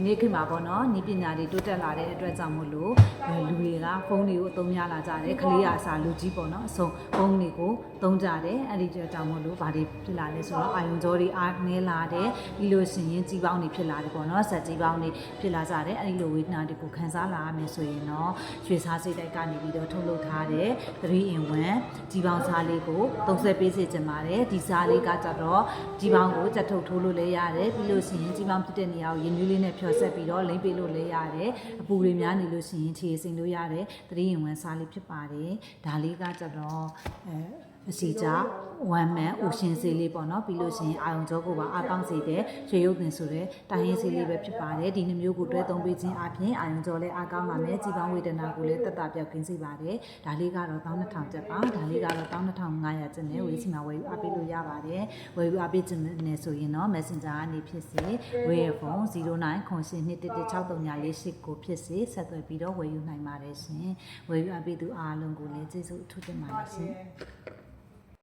ဒီနေ့ခေတ်မှာပေါ့နော်ဤပညာတွေတိုးတက်လာတဲ့အတွက်ကြောင့်မို့လို့လူတွေကဖုန်းတွေကိုအသုံးများလာကြတယ်ကလေးအစားလူကြီးပေါ့နော်အစုံဖုန်းတွေကိုသုံးကြတယ်အဲ့ဒီကြောင့်မို့လို့ဘာတွေဖြစ်လာလဲဆိုတော့အာယုံကြောတွေအားနည်းလာတယ်ပြီးလို့ရှိရင်ကြီးပေါင်းတွေဖြစ်လာတယ်ပေါ့နော်ဆက်ကြီးပေါင်းတွေဖြစ်လာကြတယ်အဲ့ဒီလိုဝေဒနာတွေကိုခံစားလာရမယ်ဆိုရင်တော့ရွှေစားစိတ်တိုက်ကနေပြီးတော့ထုတ်လုပ်ထားတဲ့3 in 1ကြီးပေါင်းစားလေးကိုသုံးဆွဲပေးစေချင်ပါတယ်ဒီစားလေးကကြတော့ကြီးပေါင်းကိုကြက်ထုတ်ထိုးလို့လည်းရတယ်ပြီးလို့ရှိရင်ကြီးပေါင်းဖြစ်တဲ့နေရာကိုရင်နွေးလေးနဲ့ဖြောဆက်ပြီးတော့လိမ့်ပေးလို့လည်းရတယ်အပူတွေများနေလို့ရှိရင်ခြေစိမ်လို့ရတယ်3 in 1စားလေးဖြစ်ပါတယ်ဒါလေးကကြတော့အစီကြ1 man အိုရှင်ဆေးလေးပေါ့နော်ပြီးလို့ရှိရင်အာယုံကြောကိုပါအားကောင်းစေတဲ့ရွှေရုပ်ပင်ဆိုတဲ့တိုင်းရင်းဆေးလေးပဲဖြစ်ပါတယ်ဒီနှမျိုးကိုတွဲသုံးပေးခြင်းအပြင်အာယုံကြောလည်းအားကောင်းပါမယ်ကြီးပေါင်းဝေဒနာကိုလည်းတက်တာပြောက်ကင်းစေပါတယ်ဒါလေးကတော့12000ကျပ်ပါဒါလေးကတော့12500ကျပ်နဲ့ဝေးစီမှာဝယ်ယူအားပေးလို့ရပါတယ်ဝယ်ယူအားပေးခြင်းနဲ့ဆိုရင်တော့ Messenger ကနေဖြစ်စေဝေးရဖုန်း0998216346ကိုဖြစ်စေဆက်သွယ်ပြီးတော့ဝယ်ယူနိုင်ပါတယ်ရှင်ဝယ်ယူအားပေးသူအားလုံးကိုလည်းကျေးဇူးအထူးတင်ပါတယ်ရှင်